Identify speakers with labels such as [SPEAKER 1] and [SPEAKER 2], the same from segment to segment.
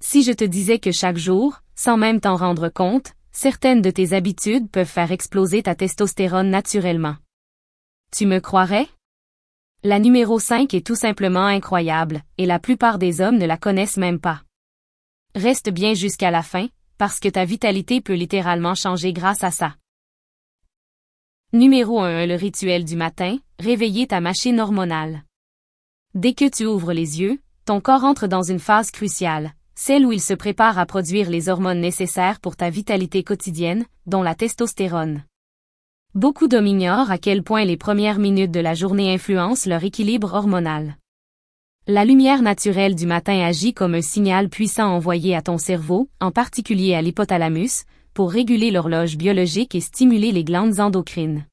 [SPEAKER 1] Si je te disais que chaque jour, sans même t'en rendre compte, certaines de tes habitudes peuvent faire exploser ta testostérone naturellement. Tu me croirais? La numéro 5 est tout simplement incroyable, et la plupart des hommes ne la connaissent même pas. Reste bien jusqu'à la fin, parce que ta vitalité peut littéralement changer grâce à ça. Numéro 1. Le rituel du matin, réveiller ta machine hormonale. Dès que tu ouvres les yeux, ton corps entre dans une phase cruciale, celle où il se prépare à produire les hormones nécessaires pour ta vitalité quotidienne, dont la testostérone. Beaucoup d'hommes ignorent à quel point les premières minutes de la journée influencent leur équilibre hormonal. La lumière naturelle du matin agit comme un signal puissant envoyé à ton cerveau, en particulier à l'hypothalamus, pour réguler l'horloge biologique et stimuler les glandes endocrines.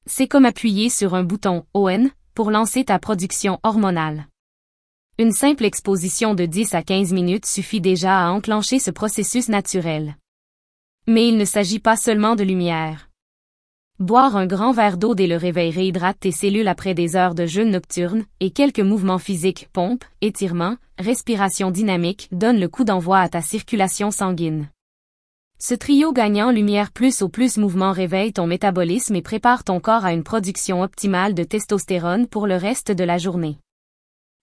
[SPEAKER 1] C'est comme appuyer sur un bouton ON pour lancer ta production hormonale. Une simple exposition de 10 à 15 minutes suffit déjà à enclencher ce processus naturel. Mais il ne s'agit pas seulement de lumière. Boire un grand verre d'eau dès le réveil réhydrate tes cellules après des heures de jeûne nocturne, et quelques mouvements physiques, pompes, étirements, respiration dynamique donnent le coup d'envoi à ta circulation sanguine. Ce trio gagnant lumière plus au plus mouvement réveille ton métabolisme et prépare ton corps à une production optimale de testostérone pour le reste de la journée.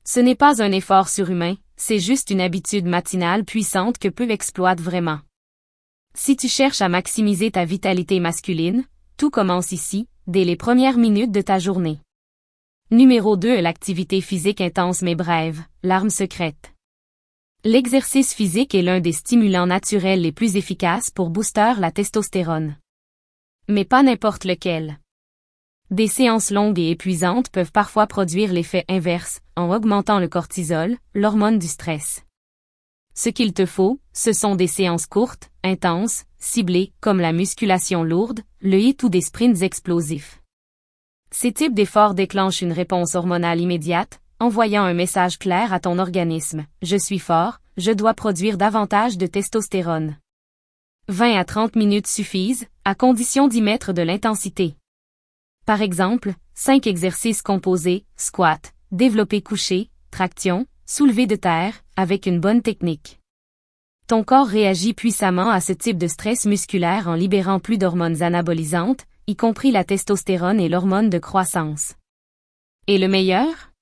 [SPEAKER 1] Ce n'est pas un effort surhumain, c'est juste une habitude matinale puissante que peu exploitent vraiment. Si tu cherches à maximiser ta vitalité masculine, tout commence ici, dès les premières minutes de ta journée. Numéro 2. L'activité physique intense mais brève, l'arme secrète. L'exercice physique est l'un des stimulants naturels les plus efficaces pour booster la testostérone. Mais pas n'importe lequel. Des séances longues et épuisantes peuvent parfois produire l'effet inverse, en augmentant le cortisol, l'hormone du stress. Ce qu'il te faut, ce sont des séances courtes, intenses, ciblées, comme la musculation lourde, le HIIT ou des sprints explosifs. Ces types d'efforts déclenchent une réponse hormonale immédiate, envoyant un message clair à ton organisme. Je suis fort, je dois produire davantage de testostérone. 20 à 30 minutes suffisent, à condition d'y mettre de l'intensité. Par exemple, 5 exercices composés, squat, développé couché, traction, soulevé de terre, avec une bonne technique. Ton corps réagit puissamment à ce type de stress musculaire en libérant plus d'hormones anabolisantes, y compris la testostérone et l'hormone de croissance. Et le meilleur?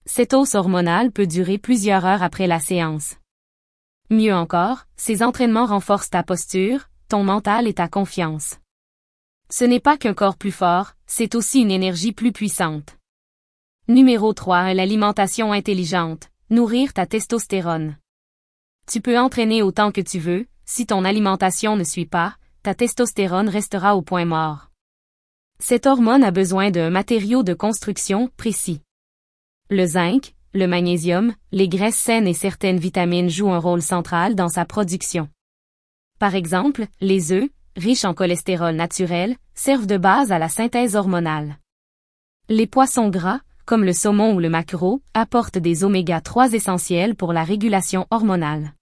[SPEAKER 1] Cette hausse hormonale peut durer plusieurs heures après la séance. Mieux encore, ces entraînements renforcent ta posture, ton mental et ta confiance. Ce n'est pas qu'un corps plus fort, c'est aussi une énergie plus puissante. Numéro 3. L'alimentation intelligente. Nourrir ta testostérone. Tu peux entraîner autant que tu veux, si ton alimentation ne suit pas, ta testostérone restera au point mort. Cette hormone a besoin d'un matériau de construction précis. Le zinc, le magnésium, les graisses saines et certaines vitamines jouent un rôle central dans sa production. Par exemple, les œufs, riches en cholestérol naturel, servent de base à la synthèse hormonale. Les poissons gras, comme le saumon ou le maquereau, apportent des oméga-3 essentiels pour la régulation hormonale.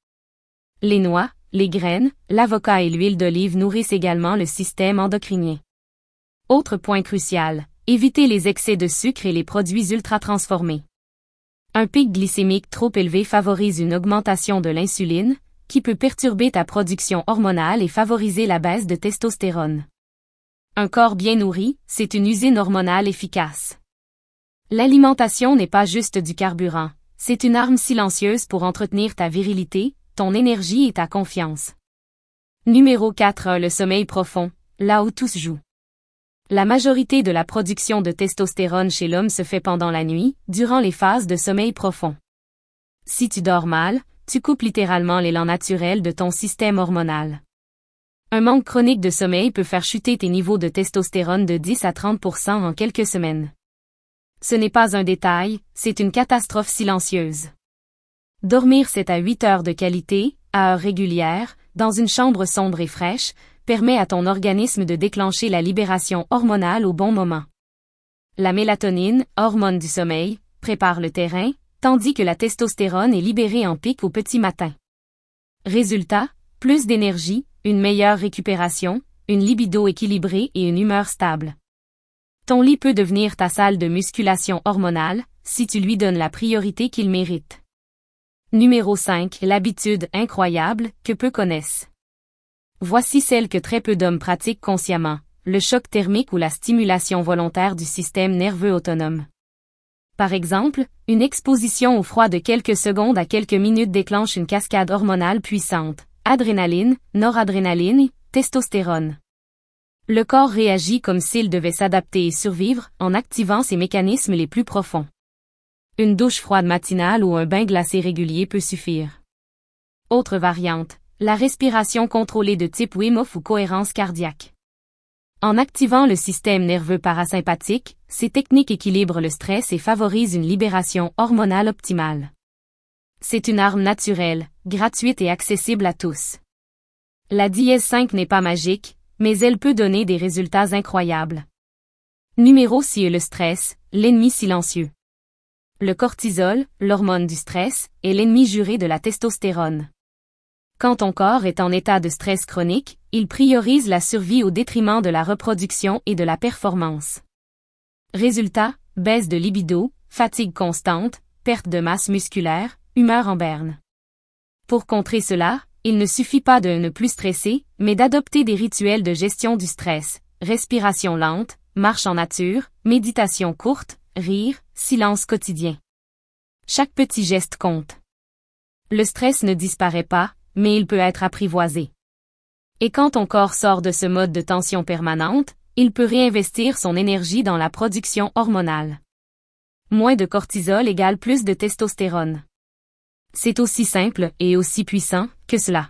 [SPEAKER 1] Les noix, les graines, l'avocat et l'huile d'olive nourrissent également le système endocrinien. Autre point crucial, éviter les excès de sucre et les produits ultra-transformés. Un pic glycémique trop élevé favorise une augmentation de l'insuline, qui peut perturber ta production hormonale et favoriser la baisse de testostérone. Un corps bien nourri, c'est une usine hormonale efficace. L'alimentation n'est pas juste du carburant, c'est une arme silencieuse pour entretenir ta virilité, ton énergie et ta confiance. Numéro 4. Le sommeil profond, là où tout se joue. La majorité de la production de testostérone chez l'homme se fait pendant la nuit, durant les phases de sommeil profond. Si tu dors mal, tu coupes littéralement l'élan naturel de ton système hormonal. Un manque chronique de sommeil peut faire chuter tes niveaux de testostérone de 10 à 30% en quelques semaines. Ce n'est pas un détail, c'est une catastrophe silencieuse. Dormir 7 à 8 heures de qualité, à heures régulières, dans une chambre sombre et fraîche, permet à ton organisme de déclencher la libération hormonale au bon moment. La mélatonine, hormone du sommeil, prépare le terrain, tandis que la testostérone est libérée en pic au petit matin. Résultat, plus d'énergie, une meilleure récupération, une libido équilibrée et une humeur stable. Ton lit peut devenir ta salle de musculation hormonale, si tu lui donnes la priorité qu'il mérite. Numéro 5. L'habitude incroyable que peu connaissent. Voici celle que très peu d'hommes pratiquent consciemment, le choc thermique ou la stimulation volontaire du système nerveux autonome. Par exemple, une exposition au froid de quelques secondes à quelques minutes déclenche une cascade hormonale puissante, adrénaline, noradrénaline, testostérone. Le corps réagit comme s'il devait s'adapter et survivre en activant ses mécanismes les plus profonds. Une douche froide matinale ou un bain glacé régulier peut suffire. Autre variante, la respiration contrôlée de type Wim Hof ou cohérence cardiaque. En activant le système nerveux parasympathique, ces techniques équilibrent le stress et favorisent une libération hormonale optimale. C'est une arme naturelle, gratuite et accessible à tous. La dièse 5 n'est pas magique, mais elle peut donner des résultats incroyables. Numéro 6. Le stress, l'ennemi silencieux. Le cortisol, l'hormone du stress, est l'ennemi juré de la testostérone. Quand ton corps est en état de stress chronique, il priorise la survie au détriment de la reproduction et de la performance. Résultat, baisse de libido, fatigue constante, perte de masse musculaire, humeur en berne. Pour contrer cela, il ne suffit pas de ne plus stresser, mais d'adopter des rituels de gestion du stress, respiration lente, marche en nature, méditation courte, rire, silence quotidien. Chaque petit geste compte. Le stress ne disparaît pas, mais il peut être apprivoisé. Et quand ton corps sort de ce mode de tension permanente, il peut réinvestir son énergie dans la production hormonale. Moins de cortisol égale plus de testostérone. C'est aussi simple et aussi puissant que cela.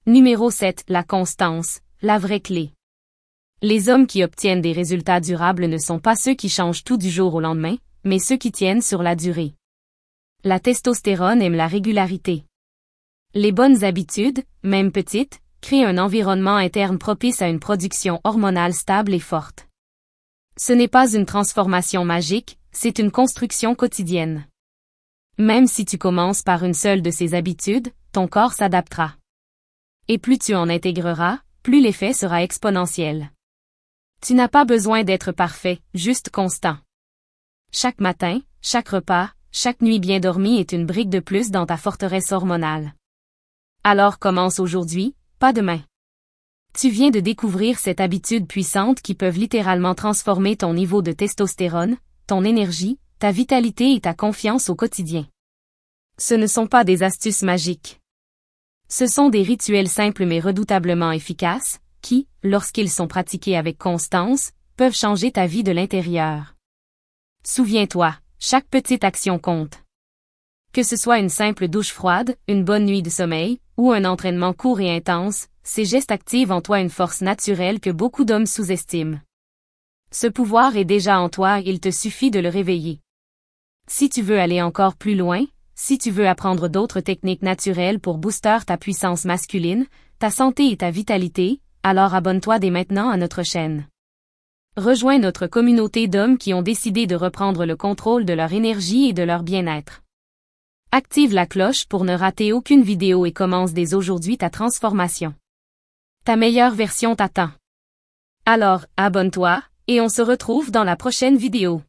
[SPEAKER 1] Numéro 7. La constance, la vraie clé. Les hommes qui obtiennent des résultats durables ne sont pas ceux qui changent tout du jour au lendemain, mais ceux qui tiennent sur la durée. La testostérone aime la régularité. Les bonnes habitudes, même petites, créent un environnement interne propice à une production hormonale stable et forte. Ce n'est pas une transformation magique, c'est une construction quotidienne. Même si tu commences par une seule de ces habitudes, ton corps s'adaptera. Et plus tu en intégreras, plus l'effet sera exponentiel. Tu n'as pas besoin d'être parfait, juste constant. Chaque matin, chaque repas, chaque nuit bien dormie est une brique de plus dans ta forteresse hormonale. Alors commence aujourd'hui, pas demain. Tu viens de découvrir cette habitude puissante qui peut littéralement transformer ton niveau de testostérone, ton énergie, ta vitalité et ta confiance au quotidien. Ce ne sont pas des astuces magiques. Ce sont des rituels simples mais redoutablement efficaces, qui, lorsqu'ils sont pratiqués avec constance, peuvent changer ta vie de l'intérieur. Souviens-toi, chaque petite action compte. Que ce soit une simple douche froide, une bonne nuit de sommeil, ou un entraînement court et intense, ces gestes activent en toi une force naturelle que beaucoup d'hommes sous-estiment. Ce pouvoir est déjà en toi et il te suffit de le réveiller. Si tu veux aller encore plus loin, si tu veux apprendre d'autres techniques naturelles pour booster ta puissance masculine, ta santé et ta vitalité, alors abonne-toi dès maintenant à notre chaîne. Rejoins notre communauté d'hommes qui ont décidé de reprendre le contrôle de leur énergie et de leur bien-être. Active la cloche pour ne rater aucune vidéo et commence dès aujourd'hui ta transformation. Ta meilleure version t'attend. Alors, abonne-toi, et on se retrouve dans la prochaine vidéo.